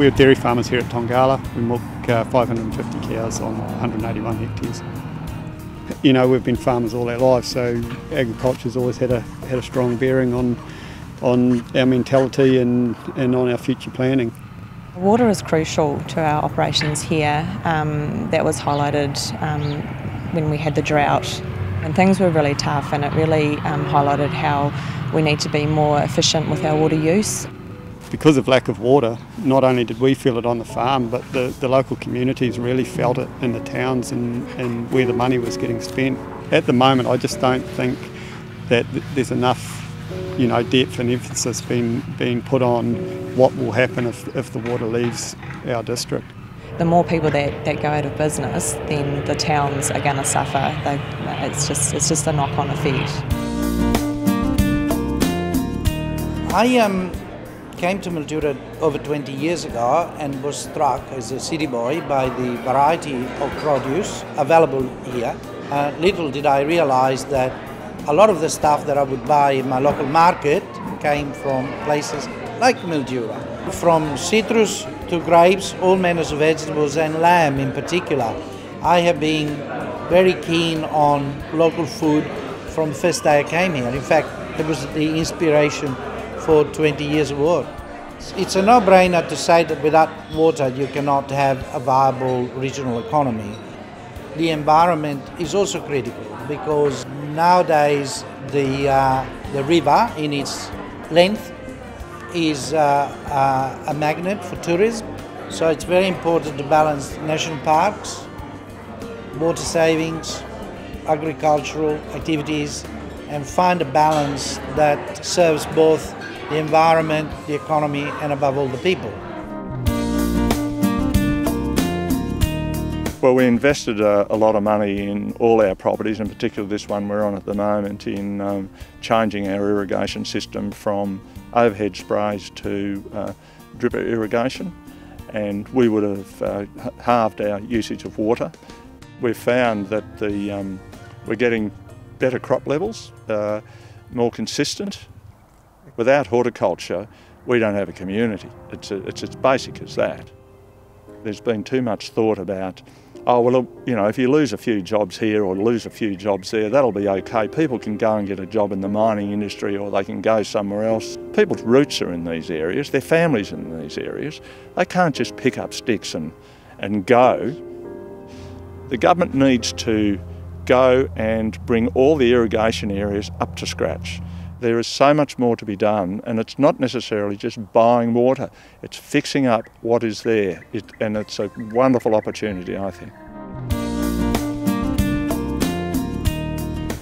We're dairy farmers here at Tongala. We milk 550 cows on 181 hectares. You know, we've been farmers all our lives, so agriculture's always had a strong bearing on our mentality and on our future planning. Water is crucial to our operations here. That was highlighted when we had the drought, and things were really tough, and it really highlighted how we need to be more efficient with our water use. Because of lack of water, not only did we feel it on the farm, but the local communities really felt it in the towns and where the money was getting spent. At the moment, I just don't think that there's enough, you know, depth and emphasis being put on what will happen if the water leaves our district. The more people that go out of business, then the towns are going to suffer. It's just a knock-on effect. I came to Mildura over 20 years ago and was struck as a city boy by the variety of produce available here. Little did I realise that a lot of the stuff that I would buy in my local market came from places like Mildura. From citrus to grapes, all manners of vegetables, and lamb in particular. I have been very keen on local food from the first day I came here. In fact, it was the inspiration for 20 years of work. It's a no-brainer to say that without water you cannot have a viable regional economy. The environment is also critical because nowadays the river in its length is a magnet for tourism, so it's very important to balance national parks, water savings, agricultural activities, and find a balance that serves both the environment, the economy, and above all the people. Well, we invested a lot of money in all our properties, in particular this one we're on at the moment, in changing our irrigation system from overhead sprays to drip irrigation, and we would have halved our usage of water. We've found that we're getting better crop levels, more consistent. Without horticulture, we don't have a community. It's as basic as that. There's been too much thought about, oh, well, you know, if you lose a few jobs here or lose a few jobs there, that'll be okay. People can go and get a job in the mining industry or they can go somewhere else. People's roots are in these areas, their families are in these areas. They can't just pick up sticks and go. The government needs to go and bring all the irrigation areas up to scratch. There is so much more to be done, and it's not necessarily just buying water, it's fixing up what is there, and it's a wonderful opportunity, I think.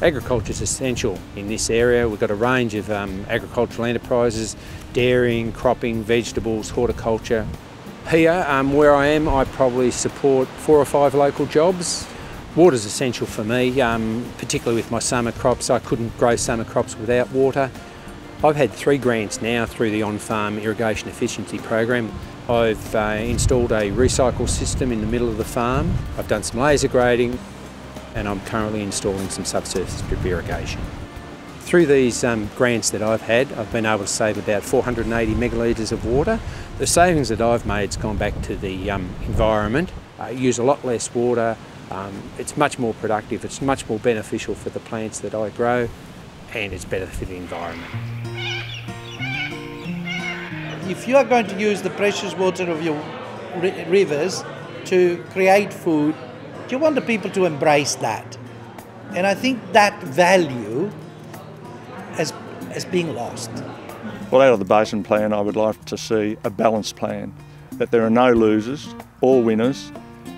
Agriculture is essential in this area. We've got a range of agricultural enterprises, dairying, cropping, vegetables, horticulture. Here, where I am, I probably support 4 or 5 local jobs. Water is essential for me, particularly with my summer crops. I couldn't grow summer crops without water. I've had 3 grants now through the on-farm irrigation efficiency program. I've installed a recycle system in the middle of the farm. I've done some laser grading, and I'm currently installing some subsurface drip irrigation. Through these grants that I've had, I've been able to save about 480 megalitres of water. The savings that I've made has gone back to the environment. I use a lot less water. It's much more productive, it's much more beneficial for the plants that I grow, and it's better for the environment. If you are going to use the precious water of your rivers to create food, you want the people to embrace that. And I think that value has been lost. Well, out of the Basin Plan, I would like to see a balanced plan, that there are no losers, all winners,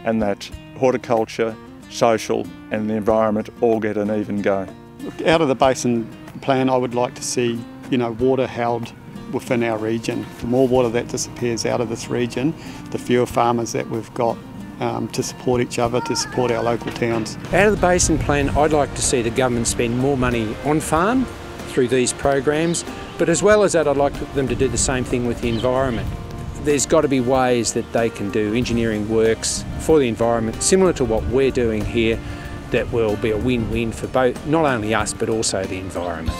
and that horticulture, social and the environment all get an even go. Out of the Basin Plan, I would like to see, you know, water held within our region. The more water that disappears out of this region, the fewer farmers that we've got to support each other, to support our local towns. Out of the Basin Plan, I'd like to see the government spend more money on farm through these programs, but as well as that, I'd like them to do the same thing with the environment. There's got to be ways that they can do engineering works for the environment, similar to what we're doing here, that will be a win-win for both, not only us, but also the environment.